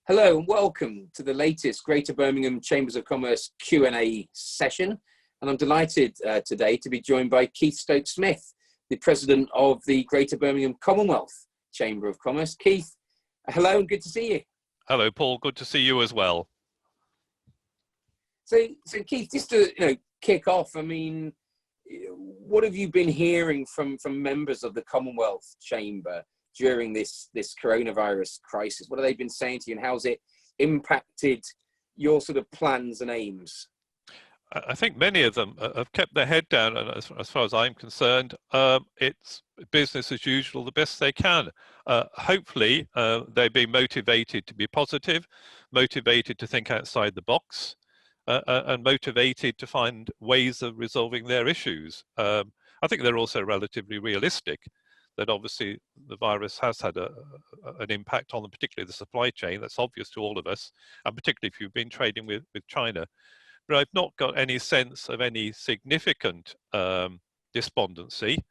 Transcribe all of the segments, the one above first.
Hello and welcome to the latest Greater Birmingham Chambers of Commerce Q&A session. And I'm delighted today to be joined by Keith Stokes-Smith, the President of the Greater Birmingham Commonwealth Chamber of Commerce. Keith, hello and good to see you. Hello, Paul. Good to see you as well. So Keith, just to kick off, I mean, what have you been hearing from members of the Commonwealth Chamber during this coronavirus crisis? What have they been saying to you, and how's it impacted your sort of plans and aims? I think many of them have kept their head down, and as far as I'm concerned, it's business as usual, the best they can. Hopefully, they've been motivated to be positive, motivated to think outside the box, and motivated to find ways of resolving their issues. I think they're also relatively realistic that obviously the virus has had an impact on particularly the supply chain. That's obvious to all of us, and particularly if you've been trading with China. But I've not got any sense of any significant despondency.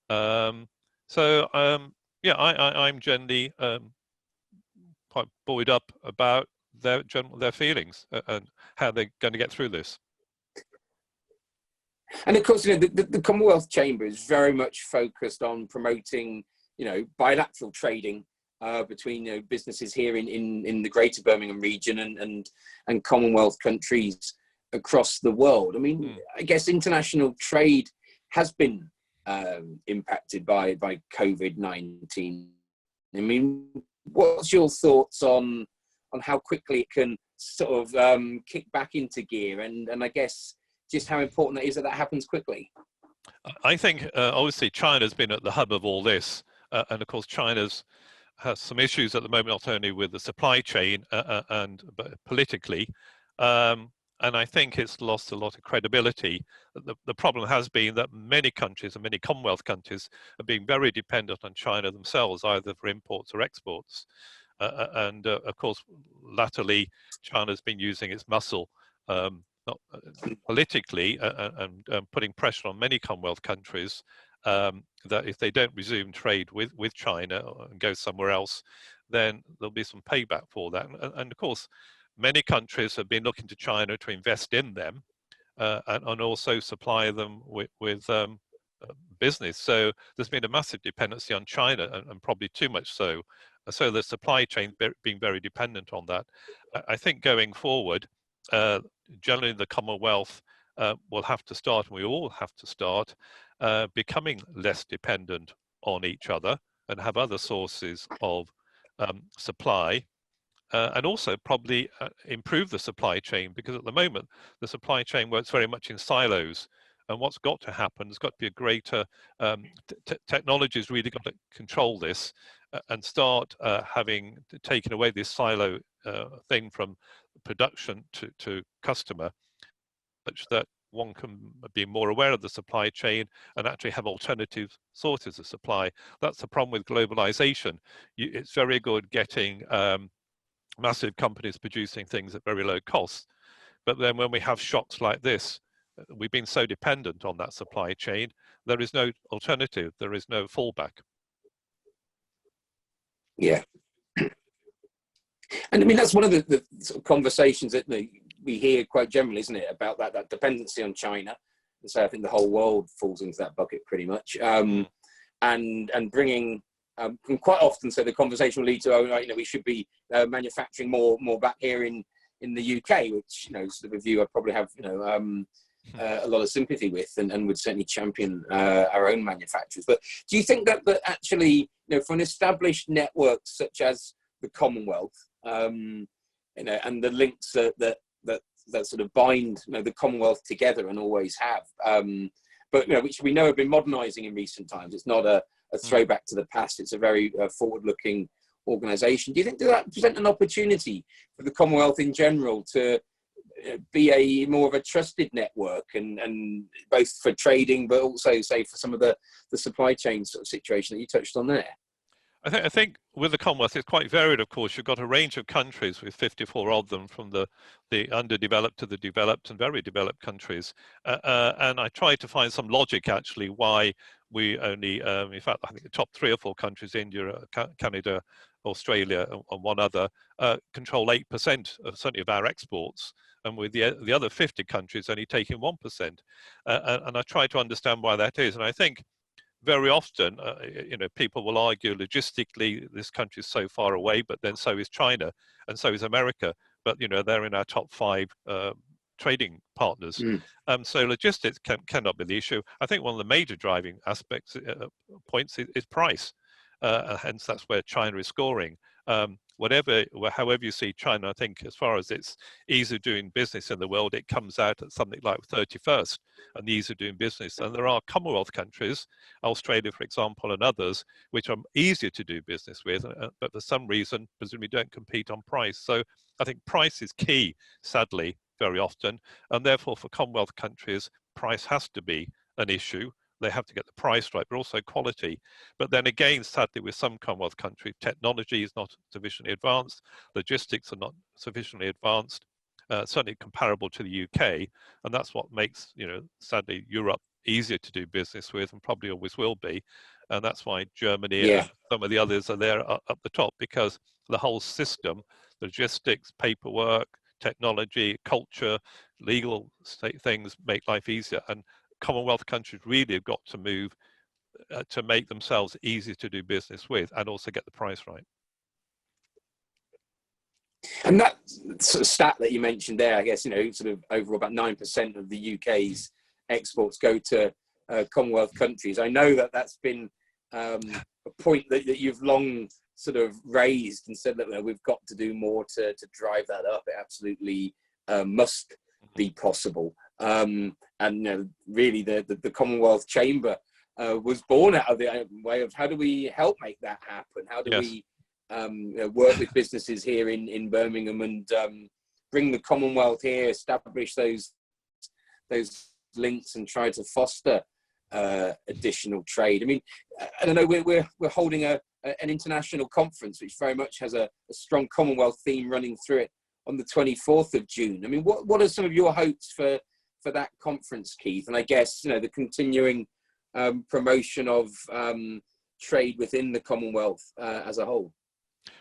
Yeah, I'm generally quite buoyed up about their feelings and how they're going to get through this. And of course, the Commonwealth Chamber is very much focused on promoting, bilateral trading between businesses here in the Greater Birmingham region and Commonwealth countries across the world. I mean, I guess international trade has been impacted by COVID-19. I mean, what's your thoughts on how quickly it can sort of kick back into gear, and I guess just how important it is that happens quickly? I think obviously China's been at the hub of all this, and of course China's has some issues at the moment, not only with the supply chain but politically, and I think it's lost a lot of credibility. The problem has been that many countries and many Commonwealth countries are being very dependent on China themselves, either for imports or exports, and of course latterly China's been using its muscle not politically and putting pressure on many Commonwealth countries that if they don't resume trade with China and go somewhere else, then there'll be some payback for that. And of course, many countries have been looking to China to invest in them and also supply them with business. So there's been a massive dependency on China, and probably too much so. So the supply chain being very dependent on that. I think going forward, generally the Commonwealth will have to start, and we all have to start, becoming less dependent on each other and have other sources of supply, and also probably improve the supply chain, because at the moment the supply chain works very much in silos. And what's got to happen, there's got to be a greater technology's really got to control this and start having taken away this silo thing from production to customer, such that one can be more aware of the supply chain and actually have alternative sources of supply. That's the problem with globalization. It's very good getting massive companies producing things at very low cost, but then when we have shocks like this, we've been so dependent on that supply chain, there is no alternative, there is no fallback. Yeah. And I mean, that's one of the sort of conversations that we hear quite generally, isn't it, about that dependency on China. And so I think the whole world falls into that bucket pretty much. And bringing, and quite often, so the conversation will lead to, we should be manufacturing more back here in the UK, which, sort of a view I probably have, a lot of sympathy with, and would certainly champion our own manufacturers. But do you think that actually, for an established network such as the Commonwealth, and the links that sort of bind the Commonwealth together and always have, but which we know have been modernising in recent times. It's not a throwback to the past. It's a very forward-looking organisation. Do you think that present an opportunity for the Commonwealth in general to be a more of a trusted network, and both for trading, but also say for some of the supply chain sort of situation that you touched on there? I think with the Commonwealth, it's quite varied, of course. You've got a range of countries with 54 of them, from the underdeveloped to the developed and very developed countries. And I tried to find some logic, actually, why we only, in fact, I think the top 3 or 4 countries, India, Canada, Australia and one other, control 8% certainly of our exports, and with the other 50 countries only taking 1%. And I try to understand why that is. And I think very often, people will argue logistically, this country is so far away, but then so is China and so is America. But, they're in our top 5 trading partners. So logistics cannot be the issue. I think one of the major driving aspects, points is price. Hence, that's where China is scoring. However you see China, I think as far as its ease of doing business in the world, it comes out at something like 31st on the ease of doing business. And there are Commonwealth countries, Australia, for example, and others, which are easier to do business with, but for some reason, presumably don't compete on price. So I think price is key, sadly, very often. And therefore, for Commonwealth countries, price has to be an issue. They have to get the price right, but also quality. But then again, sadly, with some Commonwealth countries, technology is not sufficiently advanced, logistics are not sufficiently advanced, certainly comparable to the UK, and that's what makes, sadly, Europe easier to do business with, and probably always will be. And that's why Germany and some of the others are there up the top, because the whole system, logistics, paperwork, technology, culture, legal things make life easier. And Commonwealth countries really have got to move to make themselves easier to do business with, and also get the price right. And that sort of stat that you mentioned there, I guess, sort of overall about 9% of the UK's exports go to Commonwealth countries. I know that that's been a point that you've long sort of raised and said that we've got to do more to drive that up. It absolutely must be possible. And really the Commonwealth Chamber was born out of the way of how do we help make that happen? How do we work with businesses here in Birmingham and bring the Commonwealth here, establish those links and try to foster additional trade? I mean, I don't know, we're holding an international conference which very much has a strong Commonwealth theme running through it on the 24th of June. I mean, what are some of your hopes for that conference, Keith? And I guess, the continuing promotion of trade within the Commonwealth as a whole.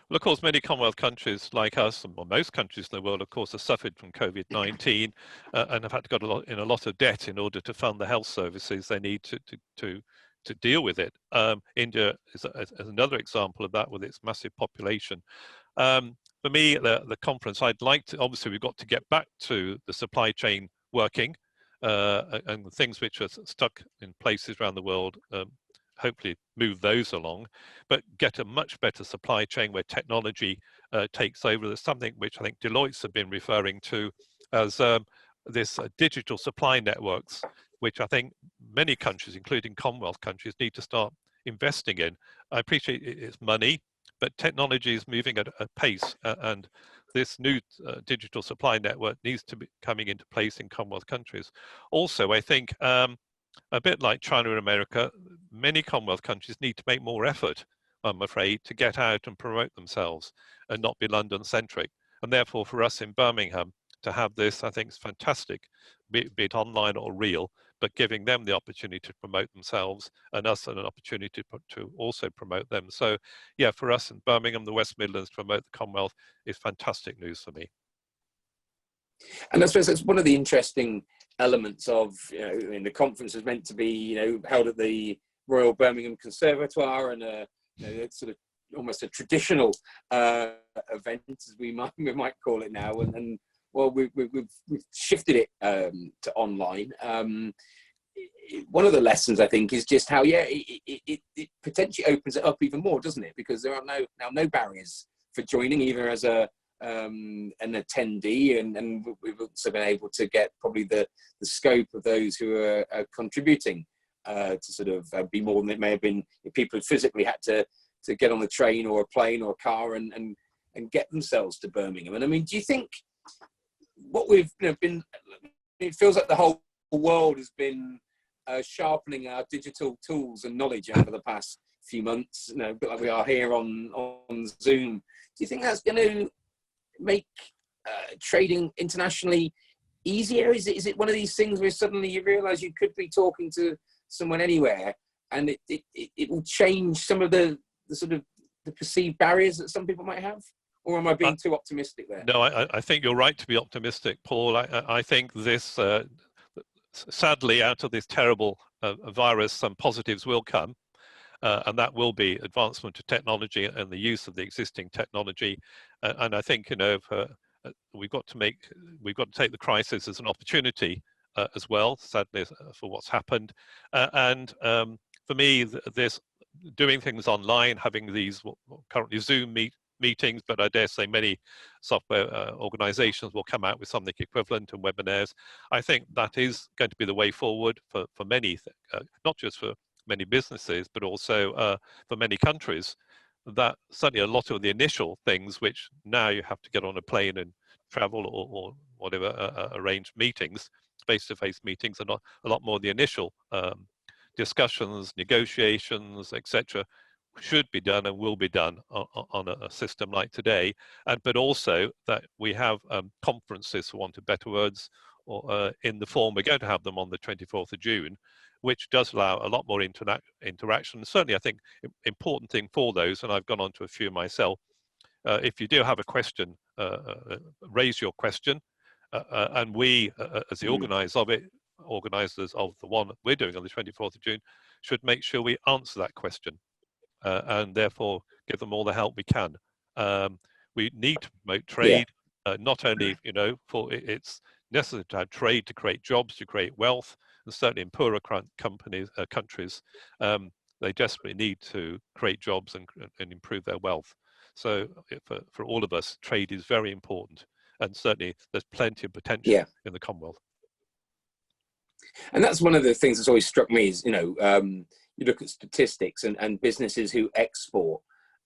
Well, of course, many Commonwealth countries like us, or most countries in the world, of course, have suffered from COVID-19 and have had to go in a lot of debt in order to fund the health services they need to deal with it. India is another example of that, with its massive population. For me, the conference, I'd like to, obviously, we've got to get back to the supply chain working, and the things which are stuck in places around the world, hopefully move those along, but get a much better supply chain where technology takes over. There's something which I think Deloitte's have been referring to as this digital supply networks, which I think many countries, including Commonwealth countries, need to start investing in. I appreciate it's money, but technology is moving at a pace, and this new digital supply network needs to be coming into place in Commonwealth countries. Also, I think a bit like China and America, many Commonwealth countries need to make more effort, I'm afraid, to get out and promote themselves and not be London-centric. And therefore, for us in Birmingham to have this, I think is fantastic, be it online or real, but giving them the opportunity to promote themselves and us an opportunity to also promote them. So, yeah, for us in Birmingham, the West Midlands, to promote the Commonwealth is fantastic news for me. And I suppose that's one of the interesting elements of, the conference was meant to be, held at the Royal Birmingham Conservatoire, and it's sort of almost a traditional event, as we might call it now. And well, we've shifted it to online. One of the lessons, I think, is just how, it potentially opens it up even more, doesn't it? Because there are no barriers for joining, either as an attendee, and we've also been able to get probably the scope of those who are contributing to sort of be more than it may have been if people had physically had to get on the train or a plane or a car and get themselves to Birmingham. And I mean, do you think what we've been, it feels like the whole world has been sharpening our digital tools and knowledge over the past few months, like we are here on Zoom. Do you think that's going to make trading internationally easier? Is it one of these things where suddenly you realize you could be talking to someone anywhere, and it will change some of the sort of the perceived barriers that some people might have? Or am I being too optimistic there? No, I think you're right to be optimistic, Paul. I think this, sadly, out of this terrible virus, some positives will come. And that will be advancement of technology and the use of the existing technology. And I think, you know, we've got to take the crisis as an opportunity as well, sadly, for what's happened. For me, this doing things online, having these currently Zoom meetings, but I dare say many software organizations will come out with something equivalent and webinars. I think that is going to be the way forward for many, not just for many businesses, but also for many countries. That certainly a lot of the initial things, which now you have to get on a plane and travel or whatever, arrange meetings, face-to-face meetings, and a lot more of the initial discussions, negotiations, etc., should be done and will be done on a system like today. But also that we have conferences, for want of better words, or in the form we're going to have them on the 24th of June, which does allow a lot more interaction. Certainly, I think important thing for those, and I've gone on to a few myself, if you do have a question, raise your question, and we, as the organisers of the one we're doing on the 24th of June, should make sure we answer that question, and therefore give them all the help we can. We need to promote trade, not only, you know, for it's necessary to have trade to create jobs, to create wealth, and certainly in poorer countries, they desperately need to create jobs and improve their wealth. So for all of us, trade is very important, and certainly there's plenty of potential in the Commonwealth. And that's one of the things that's always struck me is, you know, you look at statistics and businesses who export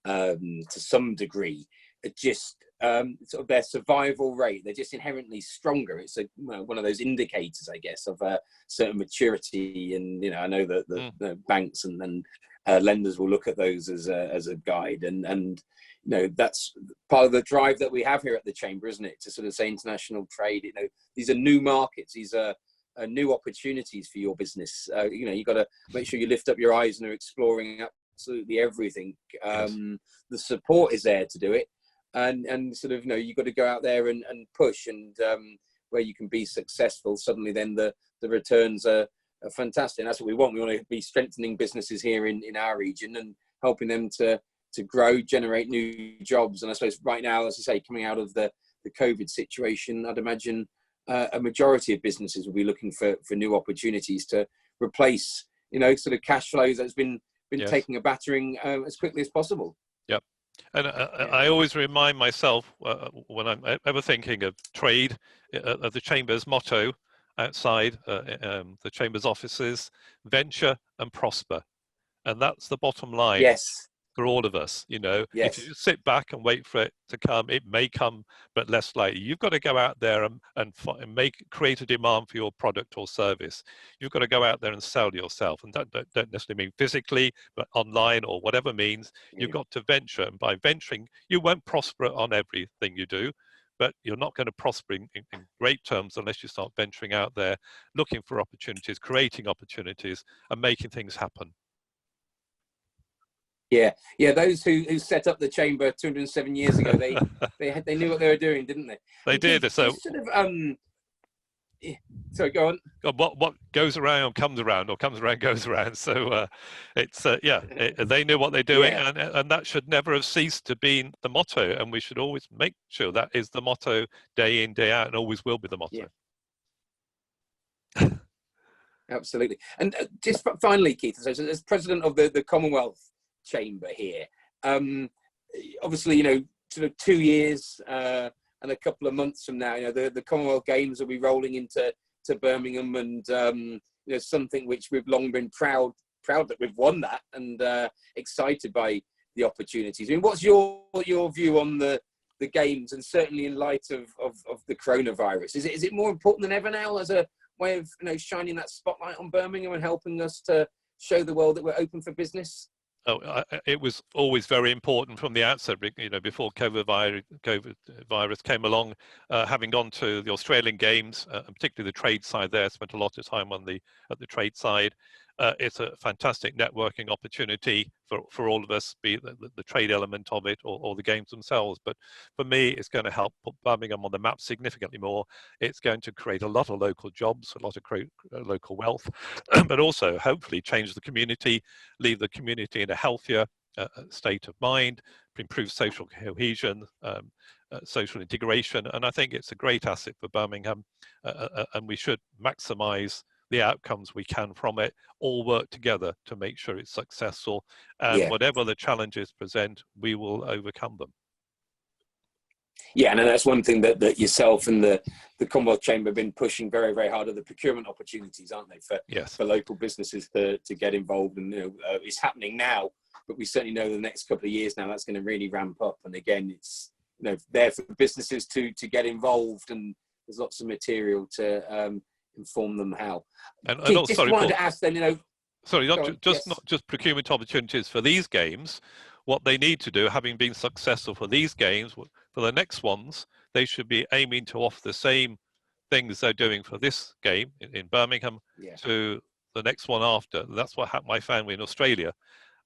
to some degree, are just sort of their survival rate, they're just inherently stronger. It's one of those indicators, I guess, of a certain maturity. And, you know, I know that the banks and lenders will look at those as a guide. And you know, that's part of the drive that we have here at the Chamber, isn't it? To sort of say international trade, you know, these are new markets, these are new opportunities for your business. You know, you've got to make sure you lift up your eyes and are exploring absolutely everything. The support is there to do it. And sort of, you know, you've got to go out there and push, and where you can be successful, suddenly then the returns are fantastic. And that's what we want. We want to be strengthening businesses here in our region and helping them to grow, generate new jobs. And I suppose right now, as I say, coming out of the COVID situation, I'd imagine a majority of businesses will be looking for new opportunities to replace, you know, sort of cash flows that's been taking a battering as quickly as possible. Yep. And I always remind myself when I'm ever thinking of trade, of the Chamber's motto outside the Chamber's offices: venture and prosper. And that's the bottom line. Yes. For all of us, you know, if you sit back and wait for it to come, it may come, but less likely. You've got to go out there and create a demand for your product or service. You've got to go out there and sell yourself, and that don't necessarily mean physically, but online or whatever means. You've got to venture, and by venturing, you won't prosper on everything you do, but you're not going to prosper in great terms unless you start venturing out there, looking for opportunities, creating opportunities, and making things happen. Yeah. Those who set up the Chamber 207 years ago, they knew what they were doing, didn't they? They did. So sort of sorry, go on. What goes around comes around, or comes around goes around. So it's they knew what they're doing, and that should never have ceased to be the motto. And we should always make sure that is the motto, day in, day out, and always will be the motto. Yeah. Absolutely. And just finally, Keith, so as president of the Commonwealth Chamber here, obviously, you know, sort of 2 years and a couple of months from now, you know, the Commonwealth Games will be rolling into Birmingham, and you know, something which we've long been proud that we've won that, and excited by the opportunities. I mean, what's your view on the games, and certainly in light of the coronavirus? Is it more important than ever now as a way of, you know, shining that spotlight on Birmingham and helping us to show the world that we're open for business? Oh, it was always very important from the outset, you know, before COVID virus came along. Having gone to the Australian Games, and particularly the trade side there, spent a lot of time at the trade side. it's a fantastic networking opportunity for all of us, be it the trade element of it or the games themselves. But for me, it's going to help put Birmingham on the map significantly more. It's going to create a lot of local jobs, a lot of local wealth, but also hopefully change the community, leave the community in a healthier state of mind, improve social cohesion, social integration. And I think it's a great asset for Birmingham, and we should maximize the outcomes we can from it, all work together to make sure it's successful. And whatever the challenges present, we will overcome them. Yeah, and that's one thing that yourself and the Commonwealth Chamber have been pushing very, very hard, are the procurement opportunities, aren't they, for local businesses to get involved. And it's happening now, but we certainly know the next couple of years now that's going to really ramp up. And again, it's there for businesses to get involved, and there's lots of material to inform them how. And Keith, also, just wanted to ask then, sorry, not just procurement opportunities for these games. What they need to do, having been successful for these games, for the next ones, they should be aiming to offer the same things they're doing for this game in Birmingham to the next one after. That's what happened my family in Australia.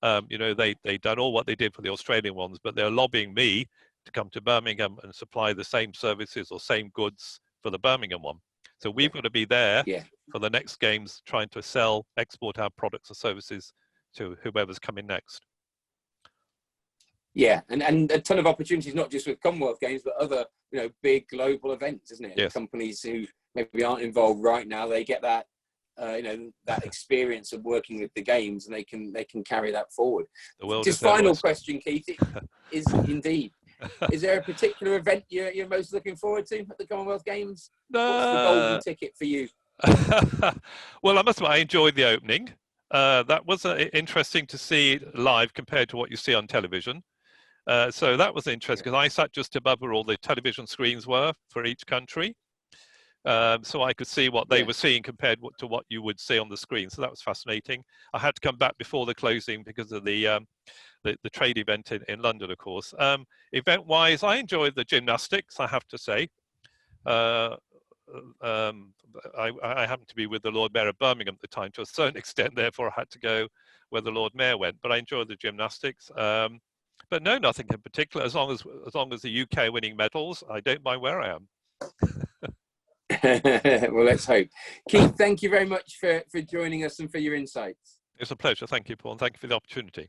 They done all what they did for the Australian ones, but they're lobbying me to come to Birmingham and supply the same services or same goods for the Birmingham one. So we've got to be there for the next games, trying to export our products or services to whoever's coming next. Yeah, and a ton of opportunities, not just with Commonwealth Games, but other big global events, isn't it? Yes. Companies who maybe aren't involved right now, they get that that experience of working with the games, and they can carry that forward. Just final question, Keith, is indeed. Is there a particular event you're most looking forward to at the Commonwealth Games? What's the golden ticket for you? Well, I must admit, I enjoyed the opening. That was interesting to see live compared to what you see on television. So that was interesting, because I sat just above where all the television screens were for each country. So I could see what they were seeing compared to what you would see on the screen. So that was fascinating. I had to come back before the closing because of the trade event in London, of course. Event-wise, I enjoyed the gymnastics, I have to say. I happened to be with the Lord Mayor of Birmingham at the time to a certain extent, therefore I had to go where the Lord Mayor went. But I enjoyed the gymnastics. But no, nothing in particular. As long as the UK winning medals, I don't mind where I am. Well, let's hope. Keith, thank you very much for joining us and for your insights. It's a pleasure. Thank you, Paul, and thank you for the opportunity.